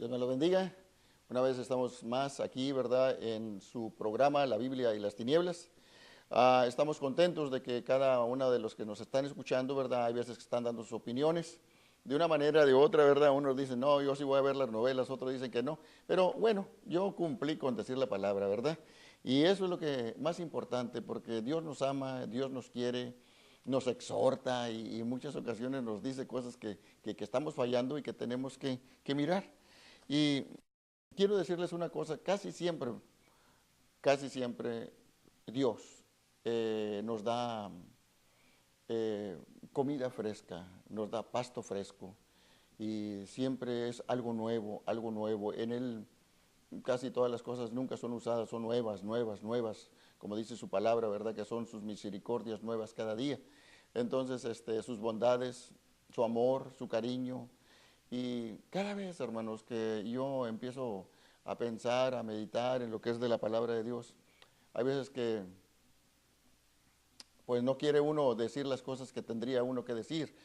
Dios me lo bendiga. Una vez estamos más aquí, ¿verdad?, en su programa La Biblia y las Tinieblas. Estamos contentos de que cada uno de los que nos están escuchando, ¿verdad?, hay veces que están dando sus opiniones de una manera o de otra, ¿verdad? Unos dicen, no, yo sí voy a ver las novelas, otros dicen que no. Pero bueno, yo cumplí con decir la palabra, ¿verdad? Y eso es lo que más importante, porque Dios nos ama, Dios nos quiere, nos exhorta y en muchas ocasiones nos dice cosas que estamos fallando y que tenemos que mirar. Y quiero decirles una cosa, casi siempre Dios nos da comida fresca, nos da pasto fresco y siempre es algo nuevo, algo nuevo. En Él casi todas las cosas nunca son usadas, son nuevas, nuevas, nuevas, como dice su palabra, ¿verdad? Que son sus misericordias nuevas cada día. Entonces, sus bondades, su amor, su cariño. Y cada vez, hermanos, que yo empiezo a pensar, a meditar en lo que es de la palabra de Dios, hay veces que pues no quiere uno decir las cosas que tendría uno que decir,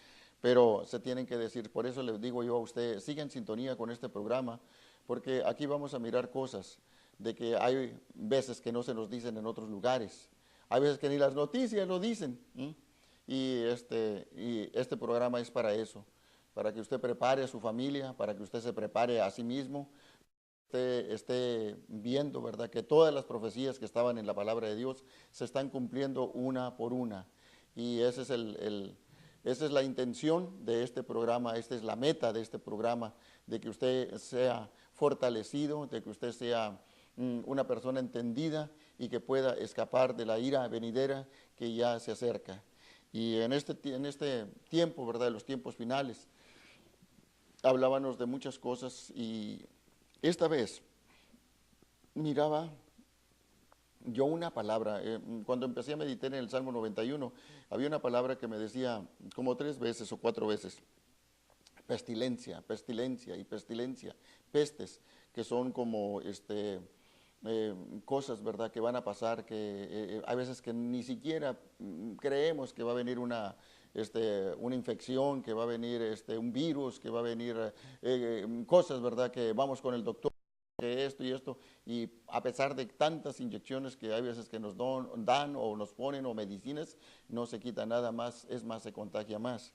pero se tienen que decir. Por eso les digo yo a usted, siga en sintonía con este programa, porque aquí vamos a mirar cosas de que hay veces que no se nos dicen en otros lugares, hay veces que ni las noticias lo dicen, ¿m? Y este programa es para eso, para que usted prepare a su familia, para que usted se prepare a sí mismo, esté viendo, ¿verdad?, que todas las profecías que estaban en la palabra de Dios se están cumpliendo una por una. Y ese es esa es la intención de este programa, esta es la meta de este programa, de que usted sea fortalecido, de que usted sea una persona entendida y que pueda escapar de la ira venidera que ya se acerca. Y en este tiempo, ¿verdad?, de los tiempos finales, hablábamos de muchas cosas y esta vez miraba yo una palabra, cuando empecé a meditar en el Salmo 91, había una palabra que me decía como 3 veces o 4 veces, pestilencia, pestilencia y pestilencia, pestes, que son como cosas, ¿verdad?, que van a pasar, que hay veces que ni siquiera creemos que va a venir una infección, que va a venir un virus, que va a venir cosas, ¿verdad?, que vamos con el doctor, que esto y esto, y a pesar de tantas inyecciones que hay veces que nos dan o nos ponen o medicinas, no se quita nada más, es más, se contagia más.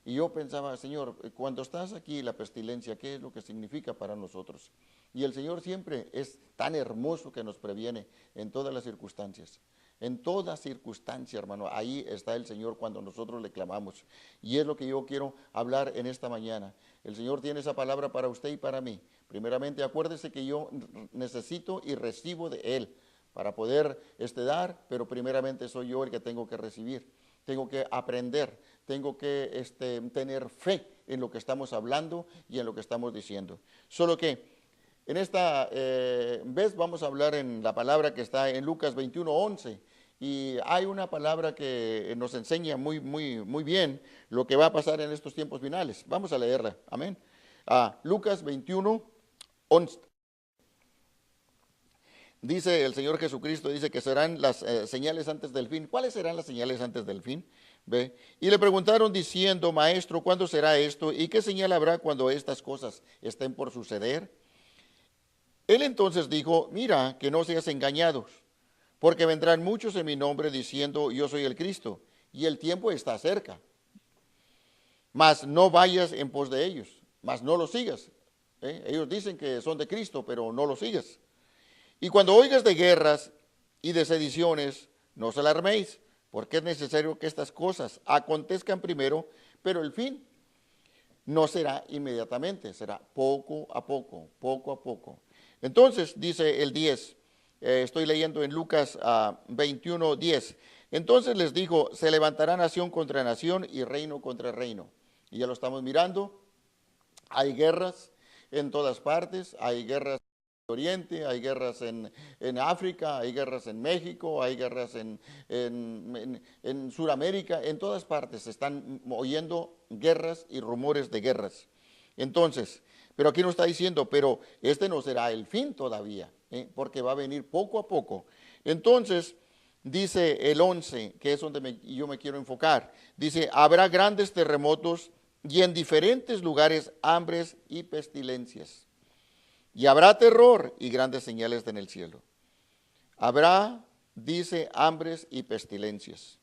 Y yo pensaba, Señor, cuando estás aquí, la pestilencia, ¿qué es lo que significa para nosotros? Y el Señor siempre es tan hermoso que nos previene en todas las circunstancias. En toda circunstancia, hermano, ahí está el Señor cuando nosotros le clamamos. Y es lo que yo quiero hablar en esta mañana. El Señor tiene esa palabra para usted y para mí. Primeramente, acuérdese que yo necesito y recibo de Él para poder dar, pero primeramente soy yo el que tengo que recibir. Tengo que aprender, tengo que tener fe en lo que estamos hablando y en lo que estamos diciendo. Solo que en esta vez vamos a hablar en la palabra que está en Lucas 21:11 y hay una palabra que nos enseña muy, muy, muy bien lo que va a pasar en estos tiempos finales. Vamos a leerla, amén. Lucas 21:11. Dice el Señor Jesucristo, dice que serán las señales antes del fin. ¿Cuáles serán las señales antes del fin? ¿Ve? Y le preguntaron diciendo, Maestro, ¿cuándo será esto? ¿Y qué señal habrá cuando estas cosas estén por suceder? Él entonces dijo, mira, que no seas engañados, porque vendrán muchos en mi nombre diciendo, yo soy el Cristo, y el tiempo está cerca. Mas no vayas en pos de ellos, mas no los sigas. Ellos dicen que son de Cristo, pero no los sigas. Y cuando oigas de guerras y de sediciones, no os alarméis, porque es necesario que estas cosas acontezcan primero, pero el fin no será inmediatamente, será poco a poco, poco a poco. Entonces, dice el 10, estoy leyendo en Lucas 21:10. Entonces les dijo, se levantará nación contra nación y reino contra reino. Y ya lo estamos mirando, hay guerras en todas partes, hay guerras en Oriente, hay guerras en África, hay guerras en México, hay guerras en Sudamérica, en todas partes se están oyendo guerras y rumores de guerras. Entonces, pero aquí nos está diciendo, pero este no será el fin todavía, porque va a venir poco a poco. Entonces, dice el 11, que es donde yo me quiero enfocar, dice, habrá grandes terremotos y en diferentes lugares hambres y pestilencias. Y habrá terror y grandes señales en el cielo. Habrá, dice, hambres y pestilencias.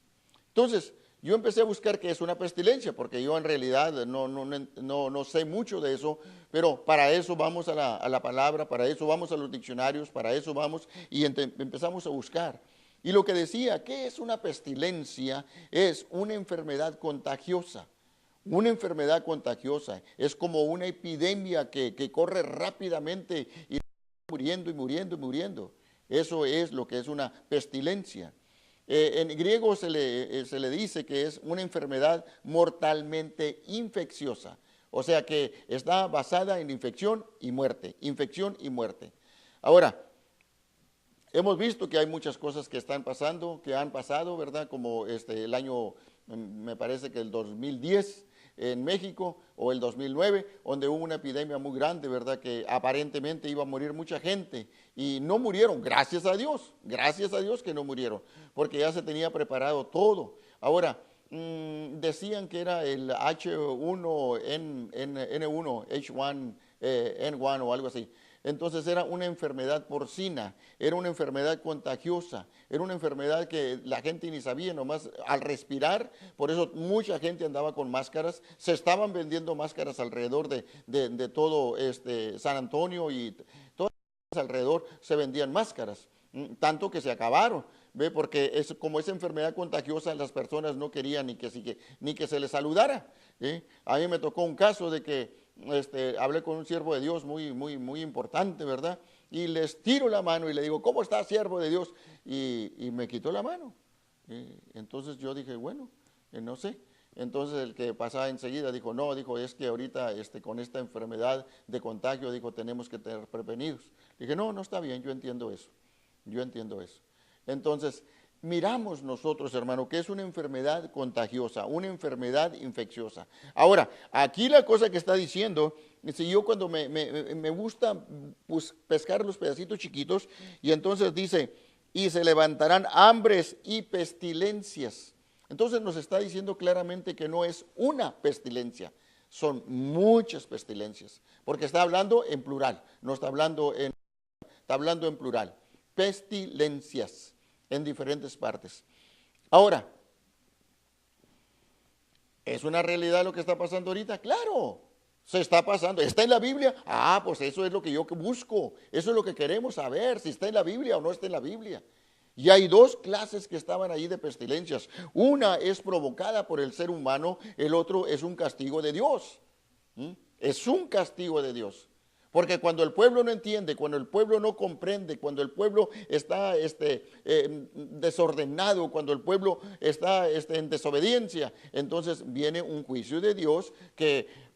Entonces, yo empecé a buscar qué es una pestilencia, porque yo en realidad no sé mucho de eso, pero para eso vamos a la palabra, para eso vamos a los diccionarios, para eso vamos y empezamos a buscar. Y lo que decía, ¿qué es una pestilencia? Es una enfermedad contagiosa. Una enfermedad contagiosa es como una epidemia que corre rápidamente y muriendo y muriendo y muriendo. Eso es lo que es una pestilencia. En griego se le dice que es una enfermedad mortalmente infecciosa. O sea que está basada en infección y muerte, infección y muerte. Ahora, hemos visto que hay muchas cosas que están pasando, que han pasado, ¿verdad? Como el año, me parece que el 2010 en México, o el 2009, donde hubo una epidemia muy grande, ¿verdad? Que aparentemente iba a morir mucha gente y no murieron, gracias a Dios que no murieron, porque ya se tenía preparado todo. Ahora, decían que era el H1N1 o algo así. Entonces era una enfermedad porcina, era una enfermedad contagiosa, era una enfermedad que la gente ni sabía, nomás al respirar, por eso mucha gente andaba con máscaras, se estaban vendiendo máscaras alrededor de todo San Antonio y todo alrededor se vendían máscaras, tanto que se acabaron. ¿Ve? Porque como esa enfermedad contagiosa, las personas no querían ni que se les saludara. A mí me tocó un caso de que hablé con un siervo de Dios muy importante, ¿verdad? Y les tiro la mano y le digo, ¿cómo está, siervo de Dios? Y me quitó la mano. Entonces yo dije, bueno, no sé. Entonces el que pasaba enseguida dijo, no, dijo, es que ahorita con esta enfermedad de contagio, dijo, tenemos que tener prevenidos. Dije, no está bien, yo entiendo eso. Entonces, miramos nosotros, hermano, que es una enfermedad contagiosa, una enfermedad infecciosa. Ahora, aquí la cosa que está diciendo, si yo cuando me gusta pues, pescar los pedacitos chiquitos, y entonces dice, y se levantarán hambres y pestilencias. Entonces nos está diciendo claramente que no es una pestilencia, son muchas pestilencias, porque está hablando en plural, no está hablando está hablando en plural, pestilencias en diferentes partes. Ahora, ¿es una realidad lo que está pasando ahorita? Claro, se está pasando. ¿Está en la Biblia? Pues eso es lo que yo busco. Eso es lo que queremos saber, si está en la Biblia o no está en la Biblia. Y hay dos clases que estaban ahí de pestilencias. Una es provocada por el ser humano, el otro es un castigo de Dios. Es un castigo de Dios. Porque cuando el pueblo no entiende, cuando el pueblo no comprende, cuando el pueblo está desordenado, cuando el pueblo está en desobediencia, entonces viene un juicio de Dios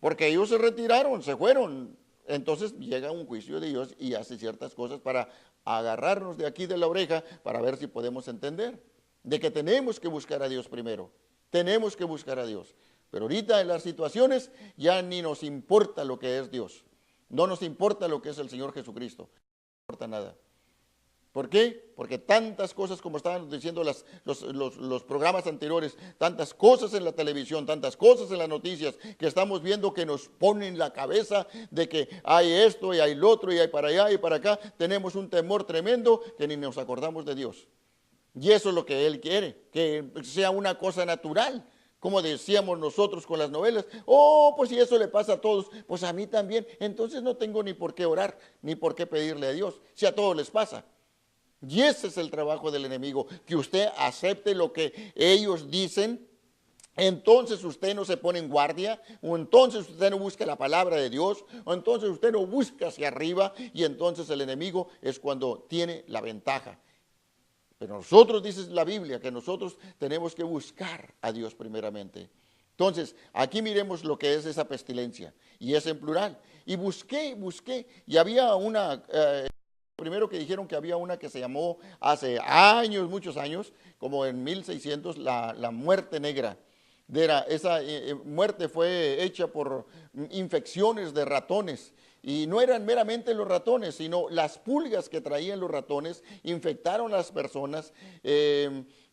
porque ellos se retiraron, se fueron. Entonces llega un juicio de Dios y hace ciertas cosas para agarrarnos de aquí de la oreja para ver si podemos entender. De que tenemos que buscar a Dios primero. Tenemos que buscar a Dios. Pero ahorita en las situaciones ya ni nos importa lo que es Dios. No nos importa lo que es el Señor Jesucristo, no nos importa nada. ¿Por qué? Porque tantas cosas, como estaban diciendo los programas anteriores, tantas cosas en la televisión, tantas cosas en las noticias que estamos viendo que nos ponen la cabeza de que hay esto y hay lo otro y hay para allá y para acá, tenemos un temor tremendo que ni nos acordamos de Dios. Y eso es lo que Él quiere, que sea una cosa natural. Como decíamos nosotros con las novelas, pues si eso le pasa a todos, pues a mí también, entonces no tengo ni por qué orar, ni por qué pedirle a Dios, si a todos les pasa. Y ese es el trabajo del enemigo, que usted acepte lo que ellos dicen, entonces usted no se pone en guardia, o entonces usted no busca la palabra de Dios, o entonces usted no busca hacia arriba, y entonces el enemigo es cuando tiene la ventaja. Pero nosotros, dice la Biblia, que nosotros tenemos que buscar a Dios primeramente. Entonces, aquí miremos lo que es esa pestilencia, y es en plural. Y busqué, y había una, primero que dijeron que había una que se llamó hace años, muchos años, como en 1600, la muerte negra. Esa muerte fue hecha por infecciones de ratones. Y no eran meramente los ratones, sino las pulgas que traían los ratones infectaron a las personas.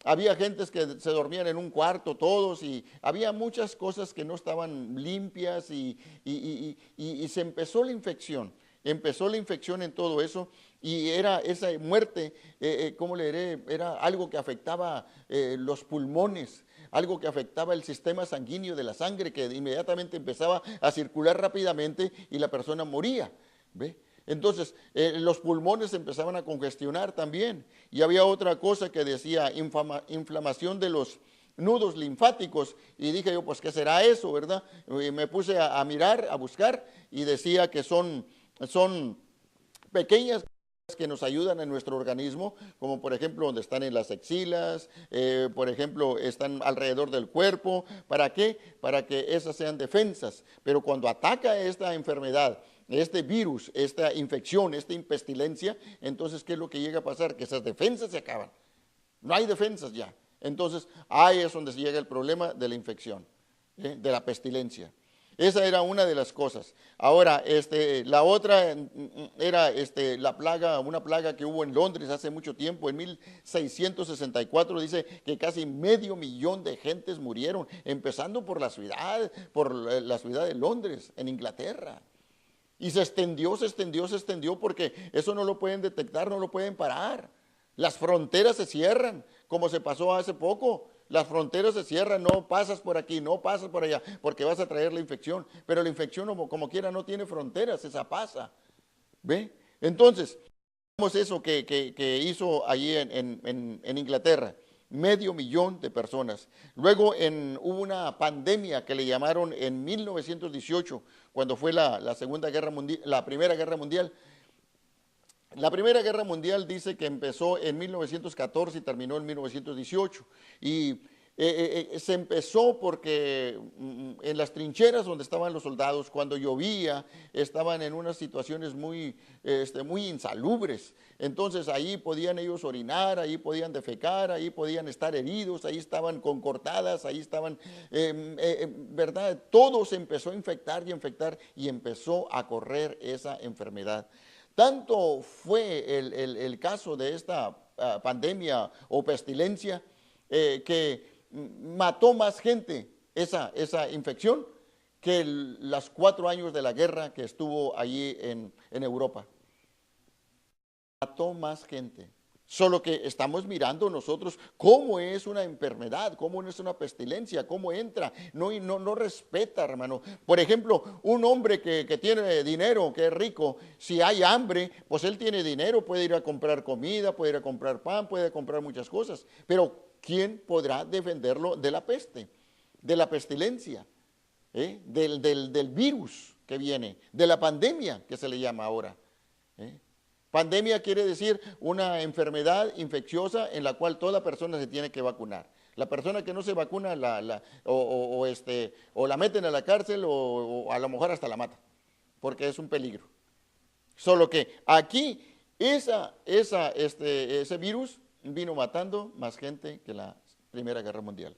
Había gentes que se dormían en un cuarto todos y había muchas cosas que no estaban limpias y se empezó la infección. empezó la infección en todo eso y era esa muerte, ¿cómo le diré? Era algo que afectaba los pulmones, algo que afectaba el sistema sanguíneo de la sangre, que inmediatamente empezaba a circular rápidamente y la persona moría, ¿ve? Entonces, los pulmones empezaban a congestionar también. Y había otra cosa que decía inflamación de los nudos linfáticos. Y dije yo, pues, ¿qué será eso, verdad? Y me puse a mirar, a buscar, y decía que son pequeñas que nos ayudan en nuestro organismo, como por ejemplo donde están en las axilas, por ejemplo están alrededor del cuerpo. ¿Para qué? Para que esas sean defensas. Pero cuando ataca esta enfermedad, este virus, esta infección, esta pestilencia, entonces ¿qué es lo que llega a pasar? Que esas defensas se acaban. No hay defensas ya. Entonces ahí es donde se llega el problema de la infección, de la pestilencia. Esa era una de las cosas. Ahora, la otra era la plaga, una plaga que hubo en Londres hace mucho tiempo, en 1664, dice que casi 500,000 de gentes murieron, empezando por la ciudad de Londres, en Inglaterra. Y se extendió, porque eso no lo pueden detectar, no lo pueden parar. Las fronteras se cierran, como se pasó hace poco. Las fronteras se cierran, no pasas por aquí, no pasas por allá, porque vas a traer la infección. Pero la infección, como quiera, no tiene fronteras, esa pasa. ¿Ve? Entonces, vemos eso que hizo allí en Inglaterra. 500,000 de personas. Luego hubo una pandemia que le llamaron en 1918, cuando fue la Segunda Guerra Mundial, la Primera Guerra Mundial. La Primera Guerra Mundial dice que empezó en 1914 y terminó en 1918. Y se empezó porque en las trincheras donde estaban los soldados, cuando llovía, estaban en unas situaciones muy insalubres. Entonces ahí podían ellos orinar, ahí podían defecar, ahí podían estar heridos, ahí estaban con cortadas, ahí estaban, ¿verdad? Todo se empezó a infectar y empezó a correr esa enfermedad. Tanto fue el caso de esta pandemia o pestilencia que mató más gente esa infección que los 4 años de la guerra que estuvo allí en Europa. Mató más gente. Solo que estamos mirando nosotros cómo es una enfermedad, cómo es una pestilencia, cómo entra, no respeta, hermano. Por ejemplo, un hombre que tiene dinero, que es rico, si hay hambre, pues él tiene dinero, puede ir a comprar comida, puede ir a comprar pan, puede comprar muchas cosas. Pero ¿quién podrá defenderlo de la peste, de la pestilencia, del virus que viene, de la pandemia que se le llama ahora? Pandemia quiere decir una enfermedad infecciosa en la cual toda persona se tiene que vacunar. La persona que no se vacuna o la meten a la cárcel o a lo mejor hasta la mata, porque es un peligro. Solo que aquí ese virus vino matando más gente que la Primera Guerra Mundial.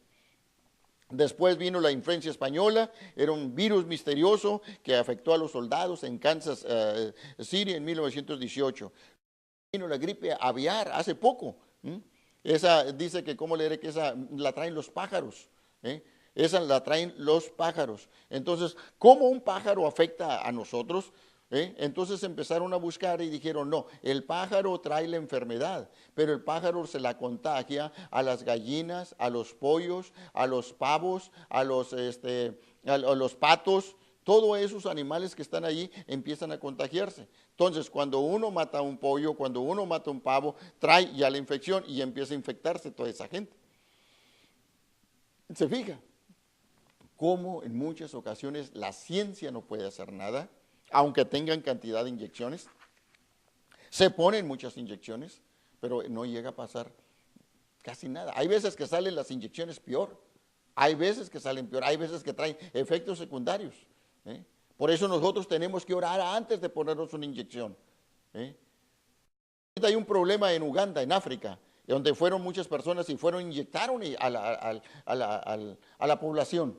Después vino la influencia española, era un virus misterioso que afectó a los soldados en Kansas City en 1918. Vino la gripe aviar hace poco. Esa dice que, ¿cómo le diré? Que esa la traen los pájaros. Esa la traen los pájaros. Entonces, ¿cómo un pájaro afecta a nosotros? Entonces empezaron a buscar y dijeron, no, el pájaro trae la enfermedad, pero el pájaro se la contagia a las gallinas, a los pollos, a los pavos, a los patos. Todos esos animales que están allí empiezan a contagiarse. Entonces, cuando uno mata un pollo, cuando uno mata un pavo, trae ya la infección y empieza a infectarse toda esa gente. ¿Se fija? Cómo en muchas ocasiones la ciencia no puede hacer nada, aunque tengan cantidad de inyecciones. Se ponen muchas inyecciones, pero no llega a pasar casi nada. Hay veces que salen las inyecciones peor, hay veces que salen peor, hay veces que traen efectos secundarios. Por eso nosotros tenemos que orar antes de ponernos una inyección. Hay un problema en Uganda, en África, donde fueron muchas personas y inyectaron a la población.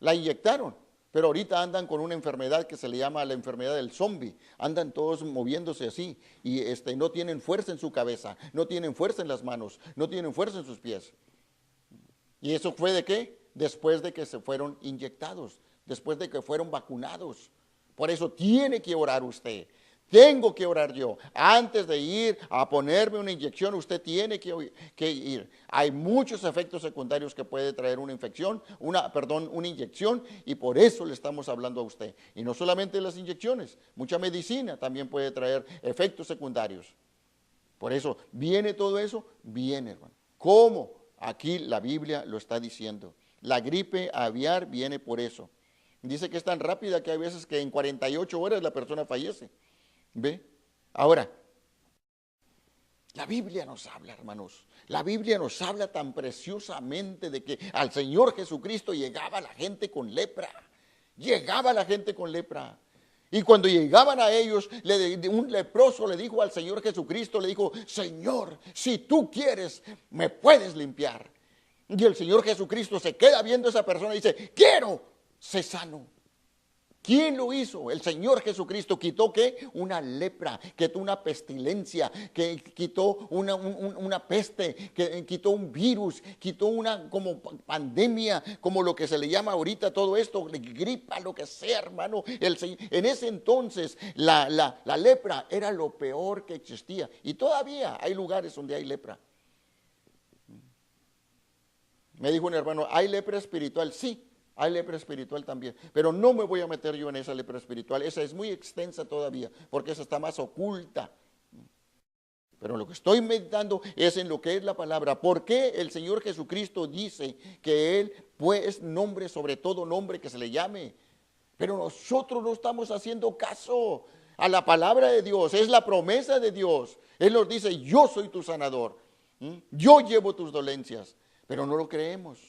La inyectaron. Pero ahorita andan con una enfermedad que se le llama la enfermedad del zombie. Andan todos moviéndose así y no tienen fuerza en su cabeza, no tienen fuerza en las manos, no tienen fuerza en sus pies. ¿Y eso fue de qué? Después de que se fueron inyectados, después de que fueron vacunados. Por eso tiene que orar usted. Tengo que orar yo. Antes de ir a ponerme una inyección, usted tiene que ir. Hay muchos efectos secundarios que puede traer una infección, una inyección, y por eso le estamos hablando a usted. Y no solamente las inyecciones, mucha medicina también puede traer efectos secundarios. Por eso, ¿viene todo eso? Viene, hermano. ¿Cómo? Aquí la Biblia lo está diciendo. La gripe aviar viene por eso. Dice que es tan rápida que hay veces que en 48 horas la persona fallece. ¿Ve? Ahora, la Biblia nos habla, hermanos. La Biblia nos habla tan preciosamente de que al Señor Jesucristo llegaba la gente con lepra. Llegaba la gente con lepra. Y cuando llegaban a ellos, un leproso le dijo al Señor Jesucristo, le dijo, Señor, si tú quieres, me puedes limpiar. Y el Señor Jesucristo se queda viendo a esa persona y dice, quiero, sé sano. ¿Quién lo hizo? El Señor Jesucristo. ¿Quitó qué? Una lepra, quitó una pestilencia, que quitó una peste, que quitó un virus, quitó una como pandemia, como lo que se le llama ahorita todo esto, gripa, lo que sea, hermano. En ese entonces la lepra era lo peor que existía. Y todavía hay lugares donde hay lepra. Me dijo un hermano, ¿hay lepra espiritual? Sí. Hay lepra espiritual también, pero no me voy a meter yo en esa lepra espiritual, esa es muy extensa todavía, porque esa está más oculta. Pero lo que estoy meditando es en lo que es la palabra. ¿Por qué el Señor Jesucristo dice que Él pues nombre sobre todo nombre que se le llame? Pero nosotros no estamos haciendo caso a la palabra de Dios, es la promesa de Dios. Él nos dice, yo soy tu sanador, yo llevo tus dolencias, pero no lo creemos.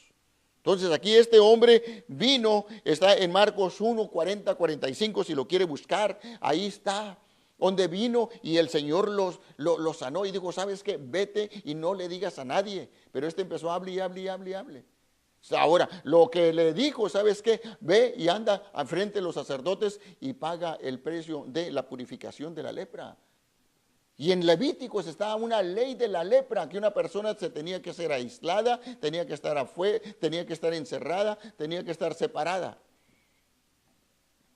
Entonces aquí este hombre vino, está en Marcos 1, 40, 45, si lo quiere buscar, ahí está, donde vino y el Señor lo sanó y dijo, ¿sabes qué? Vete y no le digas a nadie. Pero este empezó a hablar y hable y hable y hable. Ahora, lo que le dijo, ¿sabes qué? Ve y anda al frente de los sacerdotes y paga el precio de la purificación de la lepra. Y en Levíticos estaba una ley de la lepra, que una persona se tenía que ser aislada, tenía que estar afuera, tenía que estar encerrada, tenía que estar separada.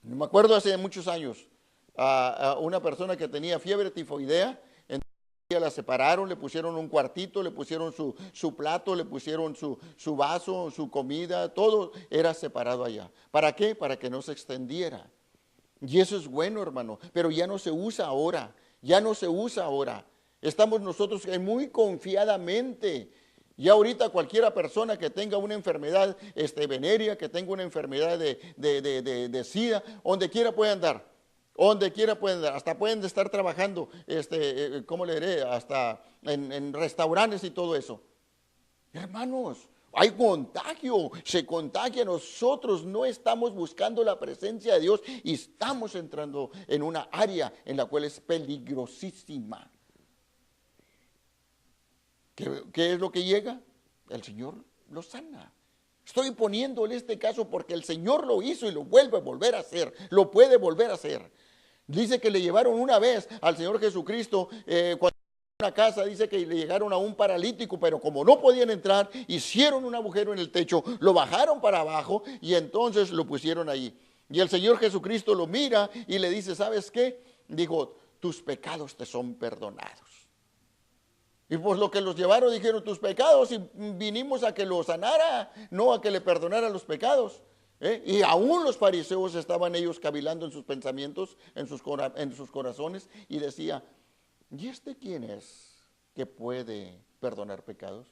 Me acuerdo hace muchos años, a una persona que tenía fiebre tifoidea, entonces la separaron, le pusieron un cuartito, le pusieron su plato, le pusieron su vaso, su comida, todo era separado allá. ¿Para qué? Para que no se extendiera. Y eso es bueno, hermano, pero ya no se usa ahora. Ya no se usa ahora. Estamos nosotros muy confiadamente. Ya ahorita cualquiera persona que tenga una enfermedad venérea, que tenga una enfermedad de SIDA, donde quiera puede andar. Donde quiera pueden andar. Hasta pueden estar trabajando, ¿cómo le diré? Hasta en restaurantes y todo eso. Hermanos, hay contagio, se contagia. Nosotros no estamos buscando la presencia de Dios y estamos entrando en una área en la cual es peligrosísima. ¿Qué es lo que llega? El Señor lo sana. Estoy poniéndole este caso porque el Señor lo hizo y lo vuelve a volver a hacer, lo puede volver a hacer. Dice que le llevaron una vez al Señor Jesucristo cuando una casa, dice que le llegaron a un paralítico, pero como no podían entrar, hicieron un agujero en el techo, lo bajaron para abajo y entonces lo pusieron ahí. Y el Señor Jesucristo lo mira y le dice, ¿sabes qué? Dijo, tus pecados te son perdonados. Y pues lo que los llevaron dijeron, tus pecados, y vinimos a que lo sanara, no a que le perdonara los pecados. Y aún los fariseos estaban ellos cavilando en sus pensamientos, en sus corazones, y decía, ¿y este quién es que puede perdonar pecados?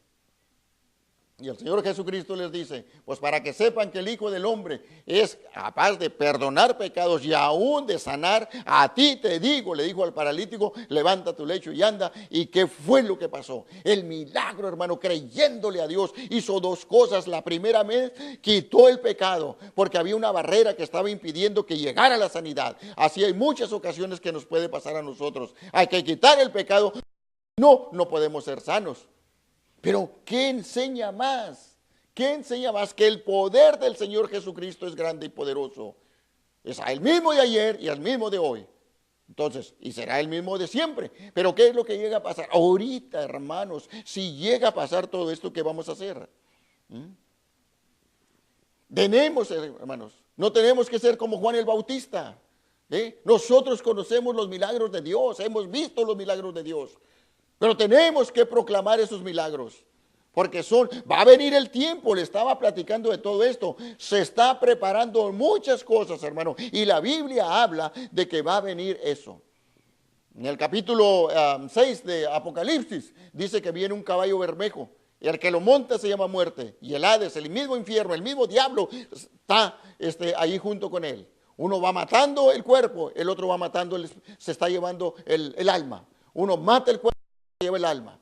Y el Señor Jesucristo les dice, pues para que sepan que el Hijo del Hombre es capaz de perdonar pecados y aún de sanar, a ti te digo, le dijo al paralítico, levanta tu lecho y anda. ¿Y qué fue lo que pasó? El milagro, hermano, creyéndole a Dios, hizo dos cosas. La primera vez, quitó el pecado, porque había una barrera que estaba impidiendo que llegara la sanidad. Así hay muchas ocasiones que nos puede pasar a nosotros. Hay que quitar el pecado, no podemos ser sanos. Pero ¿qué enseña más? ¿Qué enseña más? Que el poder del Señor Jesucristo es grande y poderoso. Es el mismo de ayer y el mismo de hoy. Entonces, y será el mismo de siempre. Pero ¿qué es lo que llega a pasar? Ahorita, hermanos, si llega a pasar todo esto, ¿qué vamos a hacer? Tenemos, hermanos, no tenemos que ser como Juan el Bautista. Nosotros conocemos los milagros de Dios, hemos visto los milagros de Dios, pero tenemos que proclamar esos milagros. Porque va a venir el tiempo, le estaba platicando de todo esto, se está preparando muchas cosas, hermano, y la Biblia habla de que va a venir eso. En el capítulo 6 de Apocalipsis dice que viene un caballo bermejo, y el que lo monta se llama muerte, y el Hades, el mismo infierno, el mismo diablo está ahí junto con él. Uno va matando el cuerpo, el otro va matando, se está llevando el alma. Uno mata el cuerpo, se lleva el alma.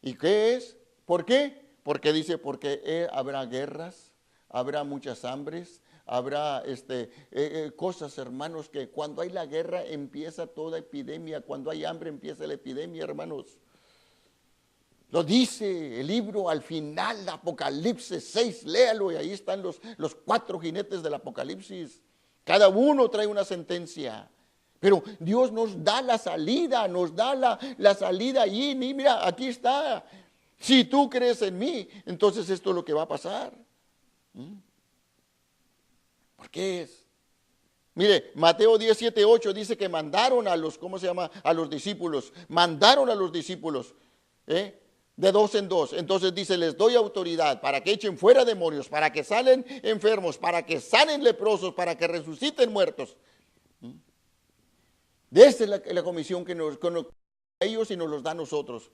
¿Y qué es? ¿Por qué? Porque dice, porque habrá guerras, habrá muchas hambres, habrá cosas, hermanos, que cuando hay la guerra empieza toda epidemia, cuando hay hambre empieza la epidemia, hermanos. Lo dice el libro al final, Apocalipsis 6, léalo, y ahí están los 4 jinetes del Apocalipsis. Cada uno trae una sentencia. Pero Dios nos da la salida, nos da la salida allí. Y mira, aquí está. Si tú crees en mí, entonces esto es lo que va a pasar. ¿Por qué es? Mire, Mateo 17:8 dice que mandaron a los, ¿cómo se llama? A los discípulos. Mandaron a los discípulos, de 2 en 2. Entonces dice, les doy autoridad para que echen fuera demonios, para que salen enfermos, para que sanen leprosos, para que resuciten muertos. Esa es la comisión que nos ellos y nos los da a nosotros.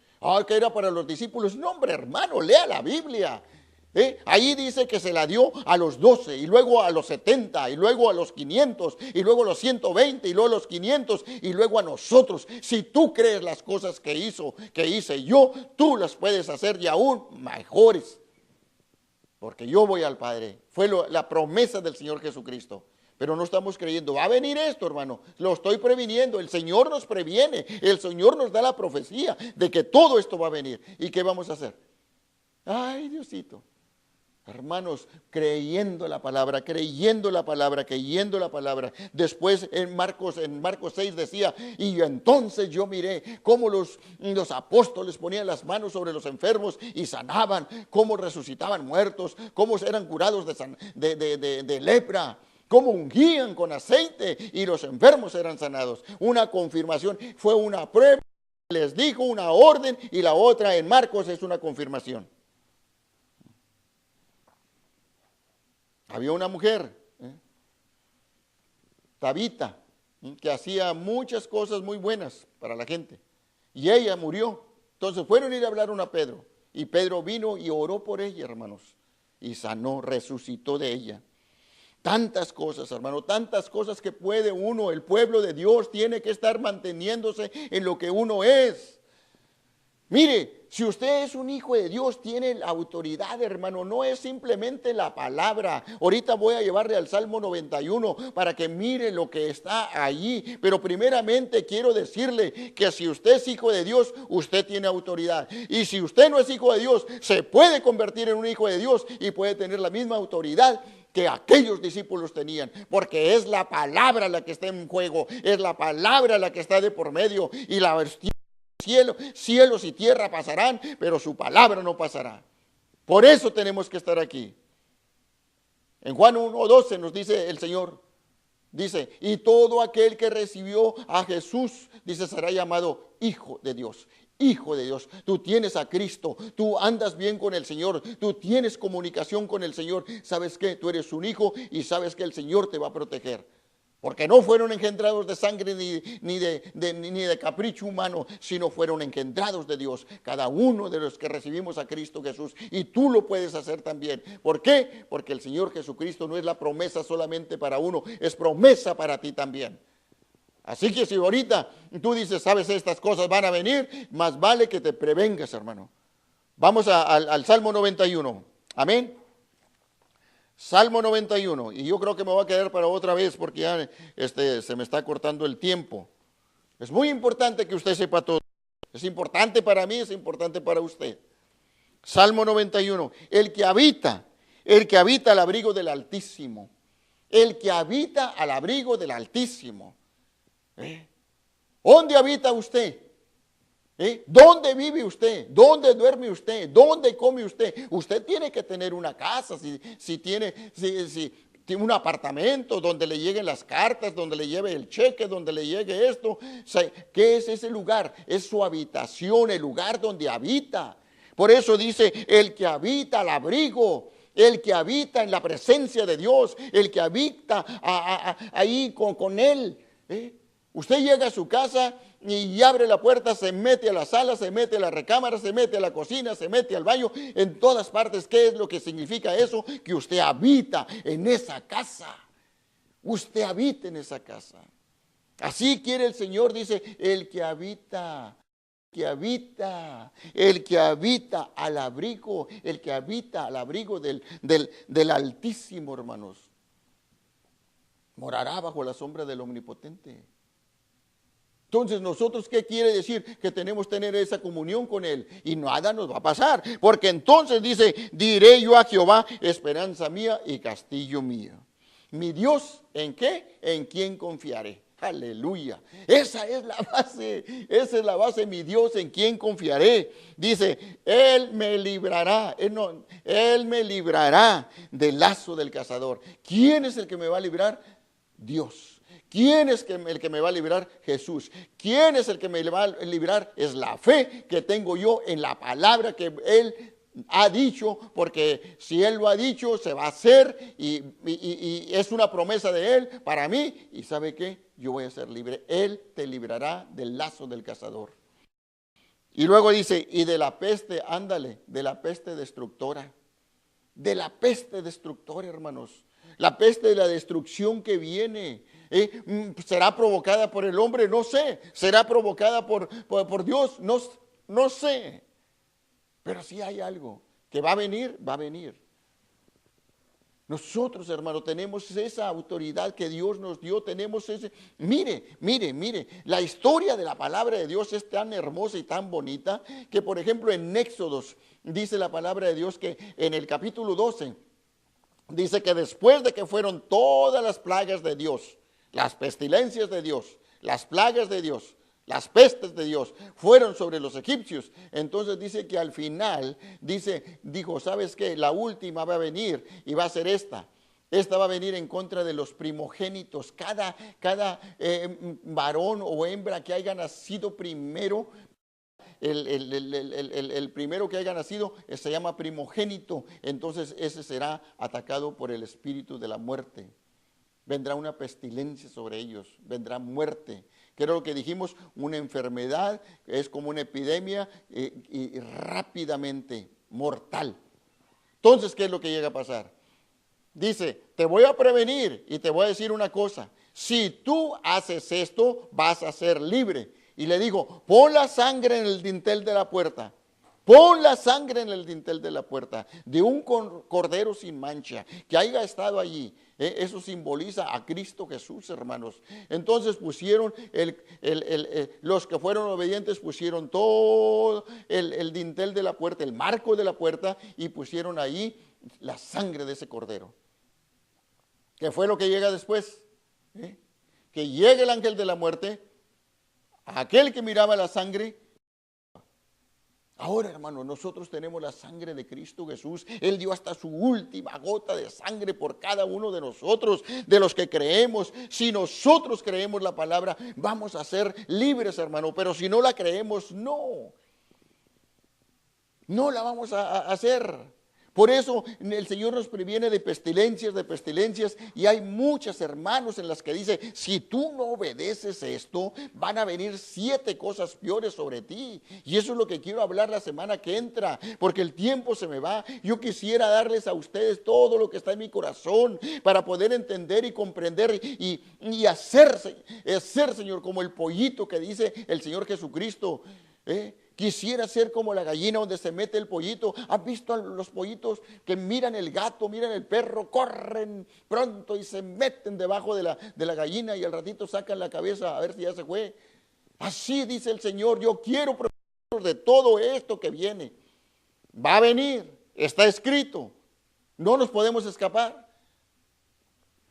Que era para los discípulos. No, hombre, hermano, lea la Biblia. Ahí dice que se la dio a los 12, y luego a los 70, y luego a los 500, y luego a los 120, y luego a los 500, y luego a nosotros. Si tú crees las cosas que hice yo, tú las puedes hacer y aún mejores. Porque yo voy al Padre. Fue la promesa del Señor Jesucristo. Pero no estamos creyendo, va a venir esto, hermano, lo estoy previniendo, el Señor nos previene, el Señor nos da la profecía de que todo esto va a venir. ¿Y qué vamos a hacer? Ay, Diosito, hermanos, creyendo la palabra, creyendo la palabra, creyendo la palabra. Después en Marcos 6 decía, y entonces yo miré cómo los apóstoles ponían las manos sobre los enfermos y sanaban, cómo resucitaban muertos, cómo eran curados de lepra, cómo ungían con aceite y los enfermos eran sanados. Una confirmación, fue una prueba, les dijo una orden, y la otra en Marcos es una confirmación. Había una mujer, Tabita, que hacía muchas cosas muy buenas para la gente, y ella murió. Entonces fueron a ir a hablar a Pedro, y Pedro vino y oró por ella, hermanos, y sanó, resucitó de ella. Tantas cosas, hermano, tantas cosas que puede uno, el pueblo de Dios tiene que estar manteniéndose en lo que uno es. Mire, si usted es un hijo de Dios, tiene la autoridad, hermano, no es simplemente la palabra. Ahorita voy a llevarle al Salmo 91 para que mire lo que está allí. Pero primeramente quiero decirle que si usted es hijo de Dios, usted tiene autoridad. Y si usted no es hijo de Dios, se puede convertir en un hijo de Dios y puede tener la misma autoridad que aquellos discípulos tenían, porque es la palabra la que está en juego, es la palabra la que está de por medio, y cielos y tierra pasarán, pero su palabra no pasará. Por eso tenemos que estar aquí. En Juan 1:12 nos dice el Señor, dice, y todo aquel que recibió a Jesús, dice, será llamado hijo de Dios. Hijo de Dios, tú tienes a Cristo, tú andas bien con el Señor, tú tienes comunicación con el Señor. ¿Sabes qué? Tú eres un hijo y sabes que el Señor te va a proteger. Porque no fueron engendrados de sangre ni de capricho humano, sino fueron engendrados de Dios. Cada uno de los que recibimos a Cristo Jesús. Y tú lo puedes hacer también. ¿Por qué? Porque el Señor Jesucristo no es la promesa solamente para uno, es promesa para ti también. Así que si ahorita tú dices, sabes, estas cosas van a venir, más vale que te prevengas, hermano. Vamos al Salmo 91. Amén. Salmo 91. Y yo creo que me voy a quedar para otra vez porque ya se me está cortando el tiempo. Es muy importante que usted sepa todo. Es importante para mí, es importante para usted. Salmo 91. El que habita al abrigo del Altísimo. El que habita al abrigo del Altísimo. ¿Dónde habita usted? ¿Dónde vive usted? ¿Dónde duerme usted? ¿Dónde come usted? Usted tiene que tener una casa. un apartamento donde le lleguen las cartas, donde le lleve el cheque, donde le llegue esto. ¿Qué es ese lugar? Es su habitación, el lugar donde habita. Por eso dice, el que habita al abrigo, el que habita en la presencia de Dios, el que habita ahí con Él. Usted llega a su casa y abre la puerta, se mete a la sala, se mete a la recámara, se mete a la cocina, se mete al baño, en todas partes. ¿Qué es lo que significa eso? Que usted habita en esa casa. Usted habita en esa casa. Así quiere el Señor, dice, el que habita al abrigo, el que habita al abrigo del Altísimo, hermanos, morará bajo la sombra del Omnipotente. Entonces, nosotros, ¿qué quiere decir? Que tenemos que tener esa comunión con Él y nada nos va a pasar, porque entonces dice, diré yo a Jehová, esperanza mía y castillo mío. Mi Dios, ¿en qué? ¿En quién confiaré? Aleluya. Esa es la base, mi Dios, en quien confiaré. Dice, Él me librará, Él me librará del lazo del cazador. ¿Quién es el que me va a librar? Dios. ¿Quién es el que me va a librar? Jesús. ¿Quién es el que me va a librar? Es la fe que tengo yo en la palabra que Él ha dicho, porque si Él lo ha dicho, se va a hacer y es una promesa de Él para mí. ¿Y sabe qué? Yo voy a ser libre. Él te librará del lazo del cazador. Y luego dice, y de la peste, ándale, de la peste destructora. De la peste destructora, hermanos. La peste de la destrucción que viene. ¿Será provocada por el hombre? No sé. ¿Será provocada por Dios? No sé. Pero si hay algo que va a venir, va a venir. Nosotros, hermano, tenemos esa autoridad que Dios nos dio, tenemos ese... Mire, la historia de la palabra de Dios es tan hermosa y tan bonita que, por ejemplo, en Éxodos dice la palabra de Dios que en el capítulo 12 dice que después de que fueron todas las plagas de Dios, las pestilencias de Dios, las plagas de Dios, las pestes de Dios fueron sobre los egipcios. Entonces dice que al final, dijo, ¿sabes qué? La última va a venir y va a ser esta. Esta va a venir en contra de los primogénitos. Cada varón o hembra que haya nacido primero, el primero que haya nacido se llama primogénito. Entonces ese será atacado por el espíritu de la muerte. Vendrá una pestilencia sobre ellos, vendrá muerte. Que era lo que dijimos, una enfermedad es como una epidemia y rápidamente mortal. Entonces, ¿qué es lo que llega a pasar? Dice, te voy a prevenir y te voy a decir una cosa. Si tú haces esto, vas a ser libre. Y le digo, pon la sangre en el dintel de la puerta. Pon la sangre en el dintel de la puerta de un cordero sin mancha que haya estado allí. Eso simboliza a Cristo Jesús, hermanos. Entonces pusieron, los que fueron obedientes pusieron todo el dintel de la puerta, el marco de la puerta, y pusieron ahí la sangre de ese cordero. ¿Qué fue lo que llega después? Que llegue el ángel de la muerte, aquel que miraba la sangre. Ahora, hermano, nosotros tenemos la sangre de Cristo Jesús. Él dio hasta su última gota de sangre por cada uno de nosotros, de los que creemos. Si nosotros creemos la palabra, vamos a ser libres, hermano. Pero si no la creemos, no la vamos a hacer. Por eso el Señor nos previene de pestilencias, y hay muchas, hermanos, en las que dice, si tú no obedeces esto, van a venir 7 cosas peores sobre ti. Y eso es lo que quiero hablar la semana que entra, porque el tiempo se me va. Yo quisiera darles a ustedes todo lo que está en mi corazón para poder entender y comprender y hacer, Señor, como el pollito que dice el Señor Jesucristo. Quisiera ser como la gallina donde se mete el pollito. ¿Has visto a los pollitos que miran el gato, miran el perro, corren pronto y se meten debajo de la gallina y al ratito sacan la cabeza a ver si ya se fue? Así dice el Señor, yo quiero protegerlos de todo esto que viene. Va a venir, está escrito, no nos podemos escapar.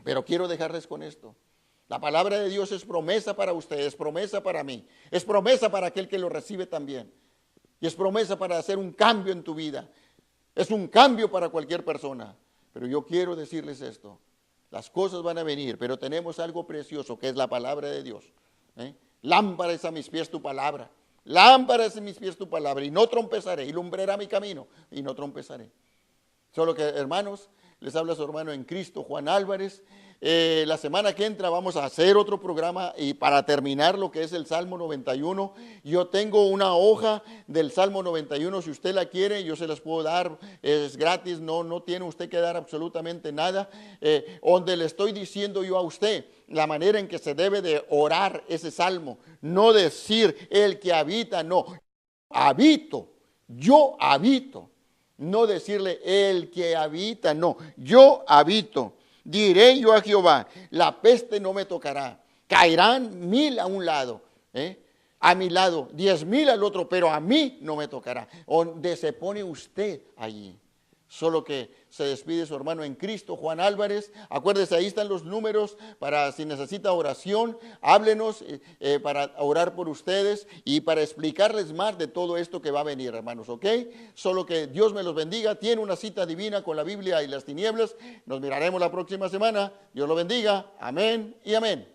Pero quiero dejarles con esto. La palabra de Dios es promesa para ustedes, es promesa para mí, es promesa para aquel que lo recibe también. Y es promesa para hacer un cambio en tu vida. Es un cambio para cualquier persona. Pero yo quiero decirles esto. Las cosas van a venir, pero tenemos algo precioso que es la palabra de Dios. Lámpara es a mis pies tu palabra. Lámpara es a mis pies tu palabra. Y no trompezaré. Y lumbrará mi camino. Y no trompezaré. Solo que, hermanos, les habla su hermano en Cristo, Juan Álvarez. La semana que entra vamos a hacer otro programa y para terminar lo que es el Salmo 91, yo tengo una hoja del Salmo 91, si usted la quiere, yo se las puedo dar, es gratis, no tiene usted que dar absolutamente nada, donde le estoy diciendo yo a usted la manera en que se debe de orar ese Salmo, no decir el que habita, no, habito, yo habito. No decirle el que habita, no, yo habito. Diré yo a Jehová, la peste no me tocará. Caerán 1000 a un lado, a mi lado, 10,000 al otro, pero a mí no me tocará. Donde se pone usted allí. Solo que se despide su hermano en Cristo, Juan Álvarez. Acuérdese, ahí están los números para si necesita oración, háblenos para orar por ustedes y para explicarles más de todo esto que va a venir, hermanos, ¿ok? Solo que Dios me los bendiga. Tiene una cita divina con la Biblia y las tinieblas. Nos miraremos la próxima semana. Dios lo bendiga. Amén y amén.